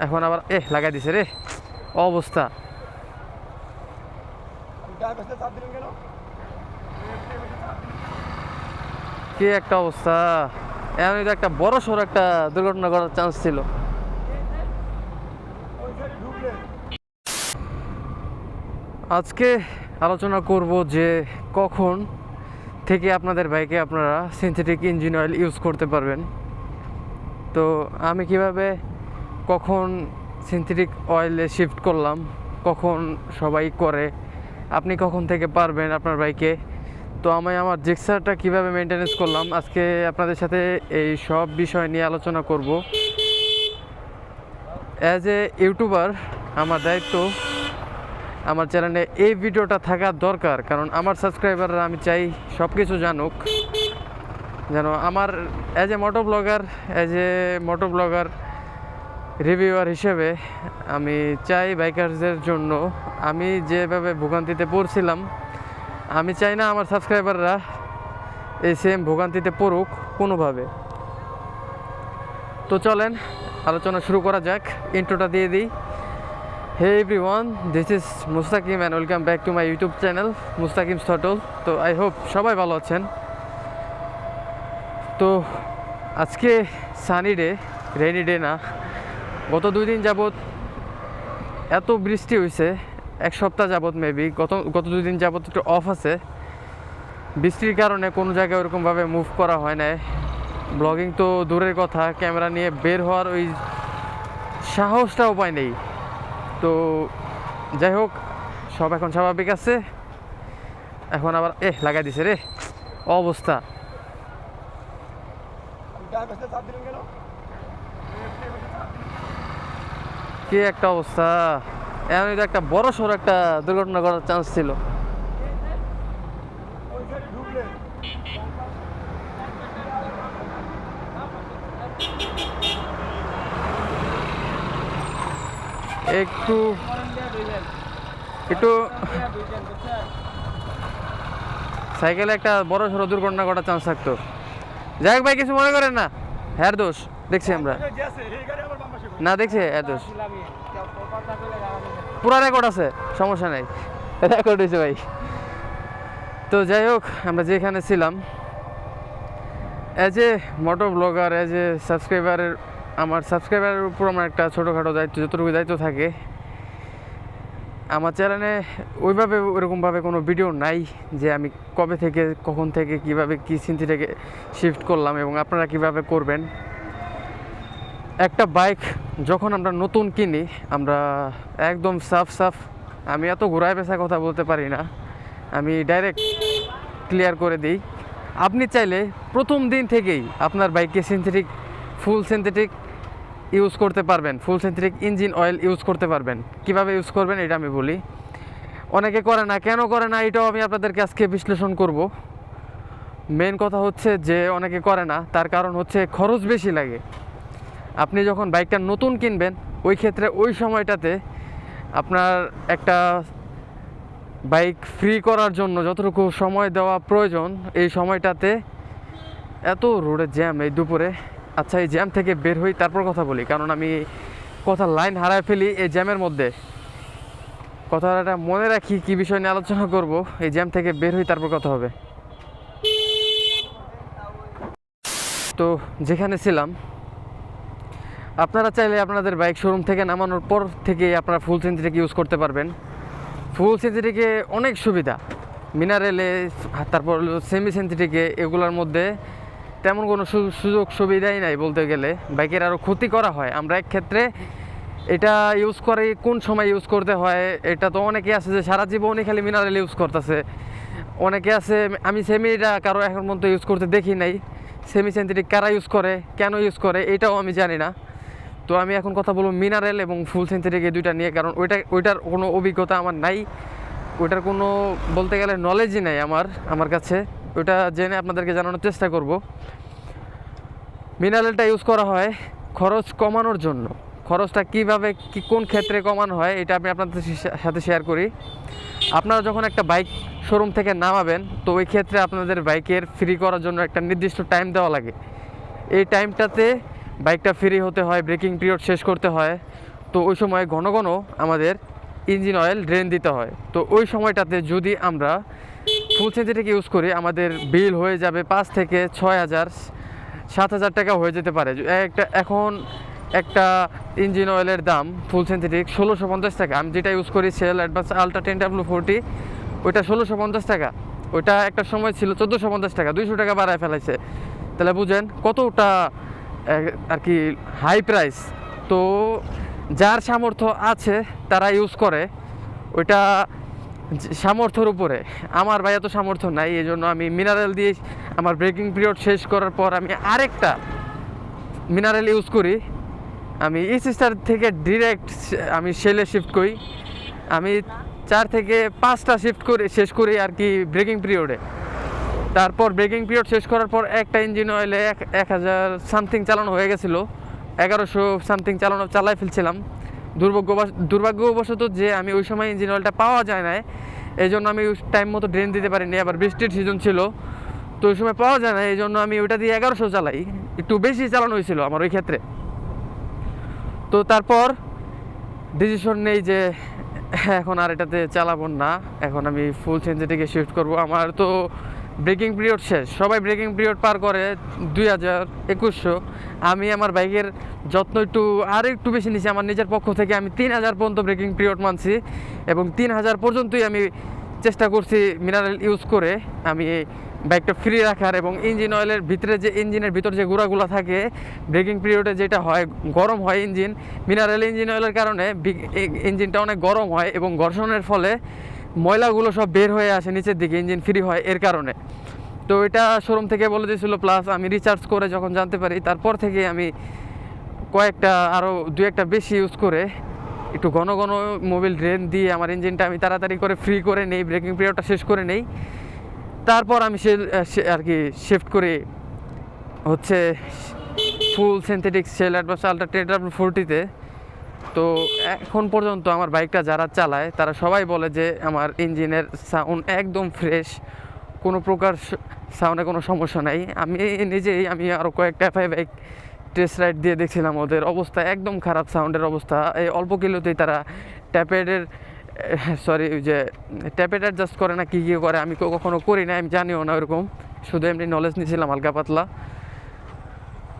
এখন আবার লাগাই দিছে রে অবস্থা। কি একটা অবস্থা, এমন তো একটা বড় সড় একটা দুর্ঘটনা করার চান্স ছিল। আজকে আলোচনা করব যে কখন থেকে আপনাদের বাইকে আপনারা সিনথেটিক ইঞ্জিন অয়েল ইউজ করতে পারবেন। তো আমি কিভাবে কখন সিনথেটিক অয়েলে শিফট করলাম, কখন সবাই করে, আপনি কখন থেকে পারবেন আপনার বাইকে। তো আমি আমার জিক্সারটা কীভাবে মেনটেনেন্স করলাম, আজকে আপনাদের সাথে এই সব বিষয় নিয়ে আলোচনা করব। অ্যাজ এ ইউটিউবার আমার দায়িত্ব আমার চ্যানেলে এই ভিডিওটা থাকা দরকার, কারণ আমার সাবস্ক্রাইবাররা আমি চাই সব কিছু জানুক, যেন আমার as a moto blogger reviewer হিসেবে আমি চাই বাইকারদের জন্য, আমি যেভাবে ভোগান্তিতে পড়ছিলাম আমি চাই না আমার সাবস্ক্রাইবাররা এই সেম ভোগান্তিতে পড়ুক কোনোভাবে। তো চলেন আলোচনা শুরু করা যাক, ইন্ট্রোটা দিয়ে দিই। Hey everyone, this is Mustakim and welcome back to my YouTube channel Mustakim থটল। তো আই হোপ সবাই ভালো আছেন। তো আজকে সানি ডে, রেইনি ডে না। গত 2 দিন যাবৎ এত বৃষ্টি হয়েছে, এক সপ্তাহ যাবৎ মেবি, গত 2 দিন যাবৎ একটু অফ আছে। বৃষ্টির কারণে কোনো জায়গায় ওরকমভাবে মুভ করা হয় না, ব্লগিং তো দূরের কথা, ক্যামেরা নিয়ে বের হওয়ার ওই সাহসটাও পাই নেই। তো যাই হোক, সব এখন স্বাভাবিক আছে। এখন আবার লাগাই দিছে রে অবস্থা। কি একটা অবস্থা, এমন তো একটা বড় সড় একটা দুর্ঘটনা করার চান্স ছিল। একটু একটু সাইকেলে একটা বড় সড়ো দুর্ঘটনা ঘটার চান্স থাকতো। যাই হোক ভাই, কিছু মনে করেন না, হ্যার দোষ দেখছি আমরা, না দেখছি হ্যার দোষ, পুরা রেকর্ড আছে, সমস্যা নাই, রেকর্ড হয়েছে ভাই। তো যাই হোক, আমরা যেখানে ছিলাম, as a moto blogger, as a সাবস্ক্রাইবারের, আমার সাবস্ক্রাইবারের উপর আমার একটা ছোটোখাটো দায়িত্ব, যতটুকু দায়িত্ব থাকে। আমার চ্যানেলে ওরকমভাবে কোনো ভিডিও নাই যে আমি কবে থেকে কখন থেকে কীভাবে কী চিন্তা থেকে শিফট করলাম এবং আপনারা কিভাবে করবেন। একটা বাইক যখন আমরা নতুন কিনি, আমরা একদম সাফ, আমি এত ঘোরায় পেঁচা কথা বলতে পারি না, আমি ডাইরেক্ট ক্লিয়ার করে দিই। আপনি চাইলে প্রথম দিন থেকেই আপনার বাইককে ফুল সিনথেটিক ইউজ করতে পারবেন, ফুল সিনথেটিক ইঞ্জিন অয়েল ইউজ করতে পারবেন। কিভাবে ইউজ করবেন এটা আমি বলি। অনেকে করে না, কেন করে না এটাও আমি আপনাদেরকে আজকে বিশ্লেষণ করব। মেন কথা হচ্ছে যে অনেকে করে না, তার কারণ হচ্ছে খরচ বেশি লাগে। আপনি যখন বাইকটা নতুন কিনবেন, ওই ক্ষেত্রে ওই সময়টাতে আপনার একটা বাইক ফ্রি করার জন্য যতটুকু সময় দেওয়া প্রয়োজন, এই সময়টাতে এত রোডে জ্যাম এই দুপুরে। আচ্ছা, এই জ্যাম থেকে বের হই তারপর কথা বলি, কারণ আমি কথার লাইন হারায় ফেলি এই জ্যামের মধ্যে। কথাটা মনে রাখি কী বিষয় নিয়ে আলোচনা করব, এই জ্যাম থেকে বের হই তারপর কথা হবে। তো যেখানে ছিলাম, আপনারা চাইলে আপনাদের বাইক শোরুম থেকে নামানোর পর থেকেই আপনারা ফুল সিনথেটিক ইউজ করতে পারবেন। ফুল সিনথেটিকে অনেক সুবিধা, মিনারেলে, তারপর সেমি সিনথেটিকে, এগুলোর মধ্যে তেমন কোনো সুযোগ সুবিধাই নাই বলতে গেলে। বাইকের আরও ক্ষতি করা হয়। আমরা এক ক্ষেত্রে এটা ইউজ করে কোন সময় ইউজ করতে হয়, এটা তো অনেকে আছে যে সারা জীবনই খালি মিনারেল ইউজ করতেছে, অনেকে আছে, আমি সেমিটা কারো এখন পর্যন্ত ইউজ করতে দেখি নাই। সেমি সিনথেটিক কারা ইউজ করে, কেন ইউজ করে, এটাও আমি জানি না। তো আমি এখন কথা বলবো মিনারেল এবং ফুল সিনথেটিক এই দুইটা নিয়ে, কারণ ওইটার কোনো অভিজ্ঞতা আমার নাই, ওইটার কোনো বলতে গেলে নলেজই নাই আমার কাছে। ওইটা জেনে আপনাদেরকে জানানোর চেষ্টা করব। মিনারেলটা ইউজ করা হয় খরচ কমানোর জন্য। খরচটা কীভাবে কোন ক্ষেত্রে কমানো হয় এটা আমি আপনাদের সাথে শেয়ার করি। আপনারা যখন একটা বাইক শোরুম থেকে নামাবেন, তো ওই ক্ষেত্রে আপনাদের বাইকের ফ্রি করার জন্য একটা নির্দিষ্ট টাইম দেওয়া লাগে। এই টাইমটাতে বাইকটা ফ্রি হতে হয়, ব্রেকিং পিরিয়ড শেষ করতে হয়। তো ওই সময় ঘন ঘন আমাদের ইঞ্জিন অয়েল ড্রেন দিতে হয়। তো ওই সময়টাতে যদি আমরা ফুল সিনথেটিক ইউজ করি, আমাদের বিল হয়ে যাবে 5 থেকে 6,000 7,000 টাকা হয়ে যেতে পারে। এখন একটা ইঞ্জিন অয়েলের দাম ফুল সিনথেটিক 1650 টাকা। আমি যেটা ইউজ করি সেল অ্যাডভান্স আলট্রা 10W40, ওইটা 1650 টাকা। ওইটা একটা সময় ছিল 1450 টাকা, 200 টাকা বাড়ায় ফেলাইছে। তাহলে বুঝেন কতটা আর কি হাই প্রাইস। তো যার সামর্থ্য আছে তারা ইউজ করে, ওইটা সামর্থ্যের উপরে। আমার ভাই এত সামর্থ্য নাই, এই জন্য আমি মিনারেল দিয়ে আমার ব্রেকিং পিরিয়ড শেষ করার পর আমি আরেকটা মিনারেল ইউজ করি। আমি স্টার থেকে ডিরেক্ট আমি সেলে শিফট করি। আমি 4 থেকে 5টা শিফট করে শেষ করি আর কি ব্রেকিং পিরিয়ডে। তারপর ব্রেকিং পিরিয়ড শেষ করার পর একটা ইঞ্জিন অয়েলে 1000 সামথিং চালানো হয়ে গেছিলো, 1100 সামথিং চালাই ফেলছিলাম। দুর্ভাগ্যবশত যে আমি ওই সময় ইঞ্জিন অয়েলটা পাওয়া যায় না, এই জন্য আমি টাইম মতো ড্রেন দিতে পারিনি। আবার বৃষ্টির সিজন ছিল, তো ওই সময় পাওয়া যায় না, এই জন্য আমি ওইটা দিয়ে 1100 চালাই। একটু বেশি চালানো হয়েছিল আমার ওই ক্ষেত্রে। তো তারপর ডিসিশন নেই যে এখন আর এটাতে চালাবো না, এখন আমি ফুল সিনথেটিকে শিফট করব। আমার তো ব্রেকিং পিরিয়ড শেষ, সবাই ব্রেকিং পিরিয়ড পার করে 2000 2100। আমি আমার বাইকের যত্ন একটু বেশি নিয়েছি। আমার নিজের পক্ষ থেকে আমি 3000 পর্যন্ত ব্রেকিং পিরিয়ড মানছি, এবং 3000 পর্যন্তই আমি চেষ্টা করছি মিনারেল ইউজ করে আমি বাইকটা ফ্রি রাখার। এবং ইঞ্জিন অয়েলের ভিতরে যে ইঞ্জিনের ভিতর যে গুঁড়াগুলো থাকে ব্রেকিং পিরিয়ডে যেটা হয়, গরম হয় ইঞ্জিন, মিনারেল ইঞ্জিন অয়েলের কারণে ইঞ্জিনটা অনেক গরম হয় এবং ঘর্ষণের ফলে ময়লাগুলো সব বের হয়ে আসে নিচের দিকে, ইঞ্জিন ফ্রি হয় এর কারণে। তো এটা শোরুম থেকে বলে দিয়েছিল, প্লাস আমি রিচার্জ করে যখন জানতে পারি তারপর থেকে আমি আরও 2-1টা বেশি ইউজ করে একটু ঘন ঘন মোবিল ড্রেন দিয়ে আমার ইঞ্জিনটা আমি তাড়াতাড়ি করে ফ্রি করে নেই, ব্রেকিং পিরিয়ডটা শেষ করে নেই। তারপর আমি আর কি শিফট করি হচ্ছে full synthetic Shell Advance Ultra 10W40-তে। তো এখন পর্যন্ত আমার বাইকটা যারা চালায় তারা সবাই বলে যে আমার ইঞ্জিনের সাউন্ড একদম ফ্রেশ, কোনো প্রকার সাউন্ডে কোনো সমস্যা নাই। আমি আরও কয়েকটা এফআই বাইক টেস্ট রাইড দিয়ে দেখছিলাম, ওদের অবস্থা একদম খারাপ, সাউন্ডের অবস্থা। এই অল্প কিলোতেই তারা ট্যাপেড অ্যাডজাস্ট করে না, কী করে আমি কখনো করি না, আমি জানিও না ওরকম, শুধু এমনি নলেজ নিয়েছিলাম হালকা পাতলা।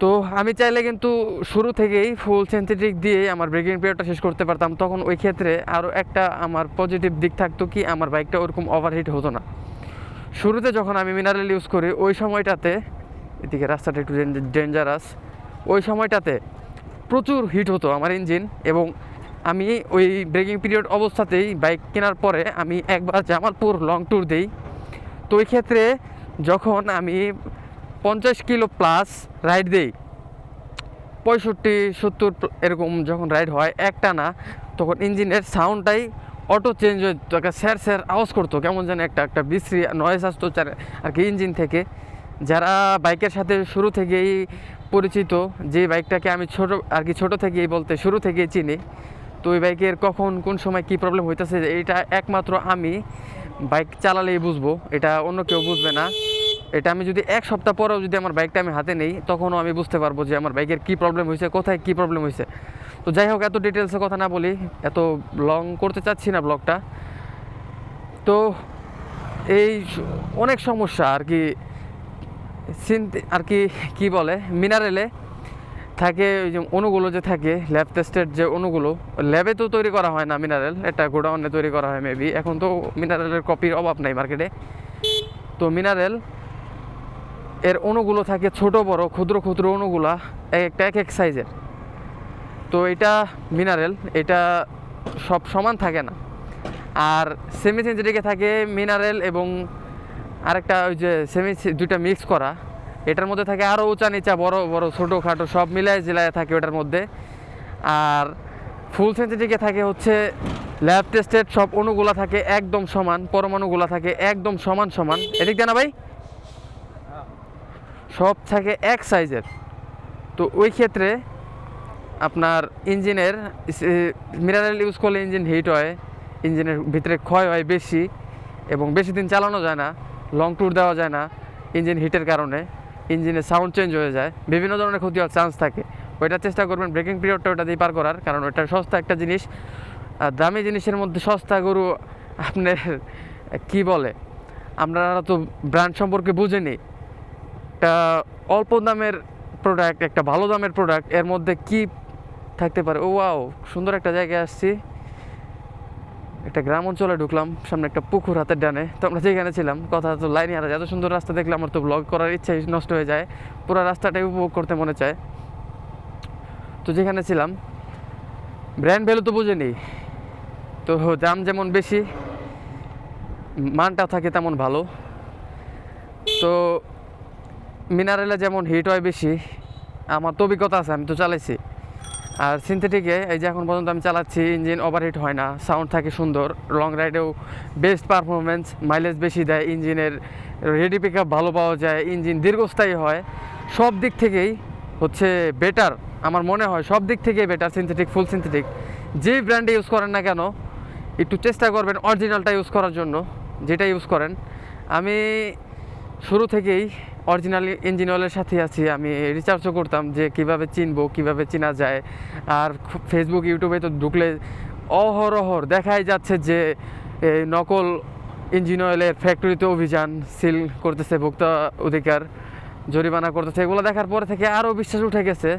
তো আমি চাইলে কিন্তু শুরু থেকেই ফুল সিনথেটিক দিয়ে আমার ব্রেকিং পিরিয়ডটা শেষ করতে পারতাম। তখন ওই ক্ষেত্রে আরও একটা আমার পজিটিভ দিক থাকতো কি, আমার বাইকটা ওরকম ওভারহিট হতো না। শুরুতে যখন আমি মিনারেল ইউজ করি ওই সময়টাতে, এদিকে রাস্তাটা একটু ডেঞ্জারাস, ওই সময়টাতে প্রচুর হিট হতো আমার ইঞ্জিন। এবং আমি ওই ব্রেকিং পিরিয়ড অবস্থাতেই বাইক কেনার পরে আমি একবার জামালপুর লং ট্যুর দিই। তো ওই ক্ষেত্রে যখন আমি 50 কিলো প্লাস রাইড দিই, 65-70 এরকম যখন রাইড হয় একটা না, তখন ইঞ্জিনের সাউন্ডটাই অটো চেঞ্জ হয়ে স্যার আওয়াজ করতো, কেমন যেন একটা বিশ্রী নয়েজ আসতো আর কি ইঞ্জিন থেকে। যারা বাইকের সাথে শুরু থেকেই পরিচিত, যে বাইকটাকে আমি ছোটো থেকেই বলতে শুরু থেকেই চিনি, তো ওই বাইকের কখন কোন সময় কী প্রবলেম হইতেছে এটা একমাত্র আমি বাইক চালালেই বুঝবো, এটা অন্য কেউ বুঝবে না। এটা আমি যদি 1 সপ্তাহ পরেও যদি আমার বাইকটা আমি হাতে নেই, তখনও আমি বুঝতে পারবো যে আমার বাইকের কী প্রবলেম হয়েছে, কোথায় কী প্রবলেম হয়েছে। তো যাই হোক, এত ডিটেলসে কথা না বলি, এত লং করতে চাচ্ছি না ব্লগটা। তো এই অনেক সমস্যা আর কি কি বলে মিনারেলে থাকে, ওই যে অণুগুলো যে থাকে ল্যাব টেস্টেড যে অণুগুলো, ল্যাবে তো তৈরি করা হয় না মিনারেল, এটা গোডাউনে তৈরি করা হয় মেবি। এখন তো মিনারেলের কপির অভাব নাই মার্কেটে। তো মিনারেল এর অণুগুলো থাকে ছোট বড় ক্ষুদ্র ক্ষুদ্র অণুগুলা, এক সাইজের। তো এটা মিনারেল, এটা সব সমান থাকে না। আর সেমি সিনথেটিকে থাকে মিনারেল এবং আরেকটা ওই যে দুইটা মিক্স করা, এটার মধ্যে থাকে আরও উঁচা নিচা বড় বড় ছোটো খাটো সব মিলায় জিলায় থাকে ওটার মধ্যে। আর ফুল সিনথেটিকে থাকে হচ্ছে ল্যাব টেস্টেড, সব অণুগুলা থাকে একদম সমান, পরমাণুগুলা থাকে একদম সমান সমান। এদিক দেয় না ভাই, সব থাকে এক সাইজের। তো ওই ক্ষেত্রে আপনার ইঞ্জিনের মিনারেল ইউজ করলে ইঞ্জিন হিট হয়, ইঞ্জিনের ভিতরে ক্ষয় হয় বেশি, এবং বেশি দিন চালানো যায় না, লং ট্যুর দেওয়া যায় না ইঞ্জিন হিটের কারণে। ইঞ্জিনের সাউন্ড চেঞ্জ হয়ে যায়, বিভিন্ন ধরনের ক্ষতি হওয়ার চান্স থাকে ওইটা চেষ্টা করবেন ব্রেকিং পিরিয়ডটা ওটা দিয়ে পার করার, কারণ ওটা সস্তা একটা জিনিস। আর দামি জিনিসের মধ্যে সস্তা গরু আপনার কি বলে, আপনারা তো ব্র্যান্ড সম্পর্কে বুঝেনি। একটা অল্প দামের প্রোডাক্ট, একটা ভালো দামের প্রোডাক্ট, এর মধ্যে কি থাকতে পারে। ও ওয়াও, সুন্দর একটা জায়গায় আসছি, একটা গ্রাম অঞ্চলে ঢুকলাম, সামনে একটা পুকুর হাতের ডানে। তো আমরা যেখানে ছিলাম, কথা তো লাইনে আর এত সুন্দর রাস্তা দেখলে আমার তো ব্লগ করার ইচ্ছাই নষ্ট হয়ে যায়, পুরো রাস্তাটাই উপভোগ করতে মনে চায়। তো যেখানে ছিলাম ব্র্যান্ড ভ্যালু তো বুঝেনি, তো দাম যেমন বেশি মানটা থাকে তেমন ভালো। তো মিনারেলে যেমন হিট হয় বেশি, আমার তো অভিজ্ঞতা আছে, আমি তো চালাইছি। আর সিনথেটিকে এই যে এখন পর্যন্ত আমি চালাচ্ছি, ইঞ্জিন ওভারহিট হয় না, সাউন্ড থাকে সুন্দর, লং রাইডেও বেস্ট পারফরমেন্স, মাইলেজ বেশি দেয়, ইঞ্জিনের রেডি পিক আপ ভালো পাওয়া যায়, ইঞ্জিন দীর্ঘস্থায়ী হয়, সব দিক থেকেই হচ্ছে বেটার। আমার মনে হয় সব দিক থেকেই বেটার সিনথেটিক, ফুল সিনথেটিক। যে ব্র্যান্ডে ইউজ করেন না কেন একটু চেষ্টা করবেন অরিজিনালটা ইউজ করার জন্য, যেটা ইউজ করেন। আমি শুরু থেকেই অরিজিনাল ইঞ্জিন অয়েলের সাথে আছি, আমি রিসার্চও করতাম যে কিভাবে চিনবো, কিভাবে চেনা যায়। আর ফেসবুক ইউটিউবে তো ঢুকলে অহরহর দেখাই যাচ্ছে যে এই নকল ইঞ্জিন অয়েলের ফ্যাক্টরিতে অভিযান, সিল করতেছে, ভোক্তা অধিকার জরিমানা করতেছে। এগুলো দেখার পর থেকে আরও বিশ্বাস উঠে গেছে।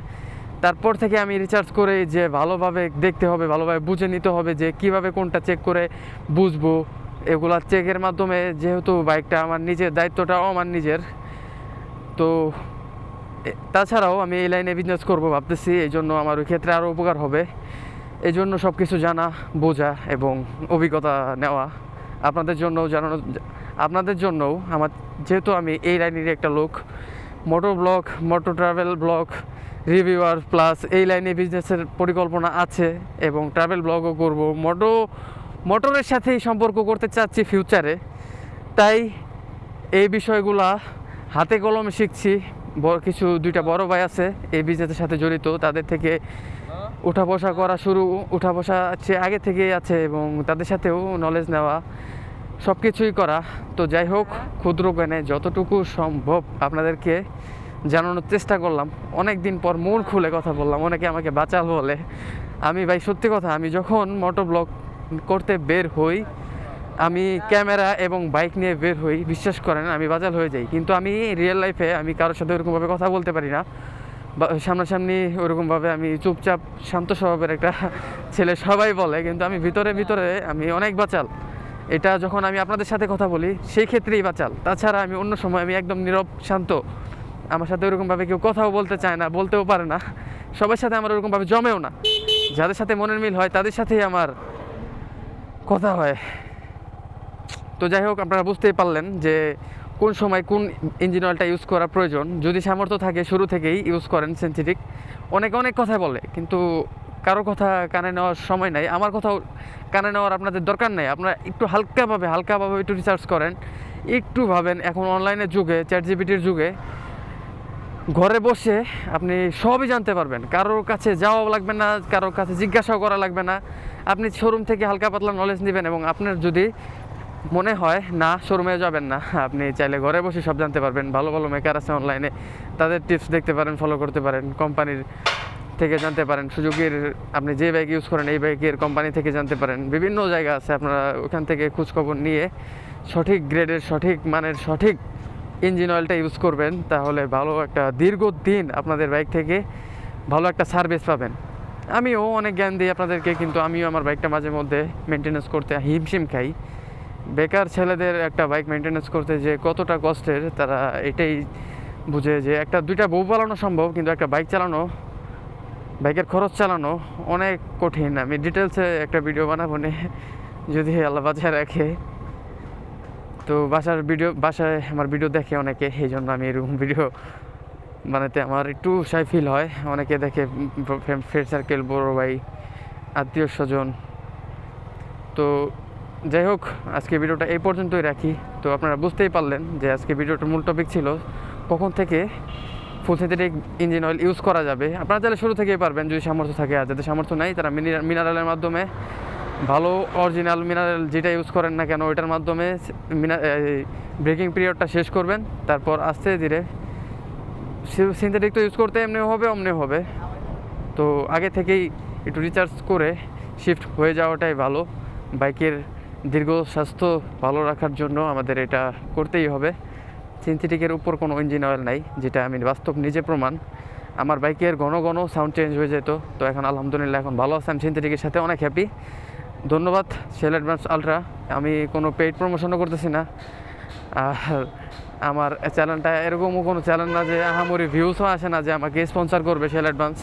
তারপর থেকে আমি রিসার্চ করে যে ভালোভাবে দেখতে হবে, ভালোভাবে বুঝে নিতে হবে যে কিভাবে কোনটা চেক করে বুঝবো। এগুলা চেকের মাধ্যমে, যেহেতু বাইকটা আমার নিজের, দায়িত্বটাও আমার নিজের, তো তাছাড়াও আমি এই লাইনে বিজনেস করবো ভাবতেছি, এই জন্য আমার ওই ক্ষেত্রে আরও উপকার হবে। এই জন্য সব কিছু জানা, বোঝা এবং অভিজ্ঞতা নেওয়া আপনাদের জন্য জানানো, আপনাদের জন্যও আমার, যেহেতু আমি এই লাইনের একটা লোক, motor blog, motor travel blog reviewer plus এই লাইনে বিজনেসের পরিকল্পনা আছে এবং ট্রাভেল ব্লগও করব, মোটরের সাথেই সম্পর্ক করতে চাচ্ছি ফিউচারে। তাই এই বিষয়গুলা হাতে কলমে শিখছি। কিছু দুইটা বড় ভাই আছে এই বিজনেসের সাথে জড়িত, তাদের থেকে উঠা বসা করা শুরু, উঠা বসা আছে আগে থেকেই আছে এবং তাদের সাথেও নলেজ নেওয়া, সব কিছুই করা। তো যাই হোক, ক্ষুদ্র জ্ঞানে যতটুকু সম্ভব আপনাদেরকে জানানোর চেষ্টা করলাম। অনেক দিন পর মন খুলে কথা বললাম, অনেকে আমাকে বাচাল বলে। আমি ভাই সত্যি কথা, আমি যখন মোটর ব্লগ করতে বের হই, আমি ক্যামেরা এবং বাইক নিয়ে বের হই, বিশ্বাস করেন আমি বাচাল হয়ে যাই। কিন্তু আমি রিয়েল লাইফে আমি কারোর সাথে ওরকমভাবে কথা বলতে পারি না, বা সামনাসামনি ওরকমভাবে, আমি চুপচাপ শান্ত স্বভাবের একটা ছেলে সবাই বলে, কিন্তু আমি ভিতরে ভিতরে আমি অনেক বাচাল। এটা যখন আমি আপনাদের সাথে কথা বলি সেই ক্ষেত্রেই বাচাল, তাছাড়া আমি অন্য সময় আমি একদম নীরব শান্ত। আমার সাথে ওরকমভাবে কেউ কথাও বলতে চায় না, বলতেও পারে না, সবার সাথে আমার ওরকমভাবে জমেও না। যাদের সাথে মনের মিল হয় তাদের সাথেই আমার কথা হয়। তো যাই হোক, আপনারা বুঝতেই পারলেন যে কোন সময় কোন ইঞ্জিন অয়েলটা ইউজ করা প্রয়োজন। যদি সামর্থ্য থাকে শুরু থেকেই ইউজ করেন সিনথেটিক। অনেকে অনেক কথা বলে, কিন্তু কারো কথা কানে নেওয়ার সময় নাই, আমার কথাও কানে নেওয়ার আপনাদের দরকার নেই। আপনারা একটু হালকাভাবে একটু রিসার্চ করেন, একটু ভাবেন। এখন অনলাইনের যুগে, চ্যাটজিপিটির যুগে ঘরে বসে আপনি সবই জানতে পারবেন, কারোর কাছে যাওয়া লাগবে না, কারোর কাছে জিজ্ঞাসাও করা লাগবে না। আপনি শোরুম থেকে হালকা পাতলা নলেজ নেবেন এবং আপনার যদি মনে হয় না শোরুমে যাবেন না, আপনি চাইলে ঘরে বসে সব জানতে পারবেন। ভালো ভালো মেকার আছে অনলাইনে, তাদের টিপস দেখতে পারেন, ফলো করতে পারেন, কোম্পানির থেকে জানতে পারেন। সুযোগের আপনি যে বাইক ইউজ করেন এই বাইকের কোম্পানি থেকে জানতে পারেন। বিভিন্ন জায়গা আছে, আপনারা ওখান থেকে খোঁজখবর নিয়ে সঠিক গ্রেডের, সঠিক মানের, সঠিক ইঞ্জিন অয়েলটা ইউজ করবেন, তাহলে ভালো একটা দীর্ঘদিন আপনাদের বাইক থেকে ভালো একটা সার্ভিস পাবেন। আমিও অনেক জ্ঞান দিই আপনাদেরকে, কিন্তু আমিও আমার বাইকটা মাঝে মধ্যে মেনটেন্যান্স করতে হিমশিম খাই। বেকার ছেলেদের একটা বাইক মেনটেন্যান্স করতে যে কতটা কষ্টের, তারা এটাই বুঝে যে একটা দুইটা বউ চালানো সম্ভব, কিন্তু একটা বাইক চালানো, বাইকের খরচ চালানো অনেক কঠিন। আমি ডিটেলসে একটা ভিডিও বানাবো নে, যদি আল্লাহ বাঁচায় রাখে। তো বাসায় আমার ভিডিও দেখে অনেকে, এই জন্য আমি এরকম ভিডিও বানাতে আমার একটু সাই ফিল হয়। অনেকে দেখে, ফ্রেন্ড সার্কেল, বড় ভাই, আত্মীয় স্বজন। তো যাই হোক, আজকে ভিডিওটা এই পর্যন্তই রাখি। তো আপনারা বুঝতেই পারলেন যে আজকে ভিডিওটার মূল টপিক ছিল কখন থেকে ফুল সিনথেটিক ইঞ্জিন অয়েল ইউজ করা যাবে। আপনারা চাইলে শুরু থেকেই পারবেন যদি সামর্থ্য থাকে, আর যাদের সামর্থ্য নাই তারা মিনারেলের মাধ্যমে, ভালো অরিজিনাল মিনারেল যেটা ইউজ করেন না কেন ওইটার মাধ্যমে ব্রেকিং পিরিয়ডটা শেষ করবেন। তারপর আস্তে ধীরে সিনথেটিক তো ইউজ করতে এমনিও হবে অমনিও হবে, তো আগে থেকেই একটু রিচার্জ করে শিফট হয়ে যাওয়াটাই ভালো। বাইকের দীর্ঘ স্বাস্থ্য ভালো রাখার জন্য আমাদের এটা করতেই হবে। সিনথেটিকের উপর কোনো ইঞ্জিন অয়েল নাই, যেটা আমি বাস্তব নিজে প্রমাণ। আমার বাইকের ঘন ঘন সাউন্ড চেঞ্জ হয়ে যেত, তো এখন আলহামদুলিল্লাহ এখন ভালো আছে। আমি সিনথেটিকের সাথে অনেক হ্যাপি। ধন্যবাদ শেল অ্যাডভান্স আলট্রা। আমি কোনো পেইড প্রমোশনও করতেছি না, আর আমার চ্যানেলটা এরকমও কোনো চ্যানেল না যে আহামরি ভিউসও আসে না যে আমাকে স্পন্সর করবে শেল অ্যাডভান্স।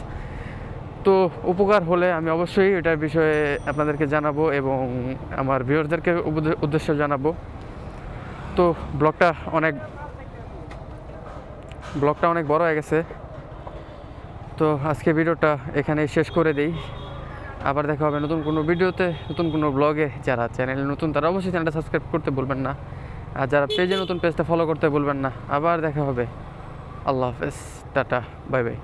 তো উপকার হলে আমি অবশ্যই এটার বিষয়ে আপনাদেরকে জানাবো এবং আমার ভিউয়ারদেরকে উদ্দেশ্য জানাবো। তো ব্লগটা অনেক বড় হয়ে গেছে, তো আজকে ভিডিওটা এখানেই শেষ করে দিই। আবার দেখা হবে নতুন কোনো ভিডিওতে, নতুন কোনো ব্লগে। যারা চ্যানেলে নতুন তারা অবশ্যই চ্যানেলটা সাবস্ক্রাইব করতে ভুলবেন না, আর যারা পেজে নতুন পেজটা ফলো করতে ভুলবেন না। আবার দেখা হবে। আল্লাহ হাফেজ, টাটা, বাই বাই।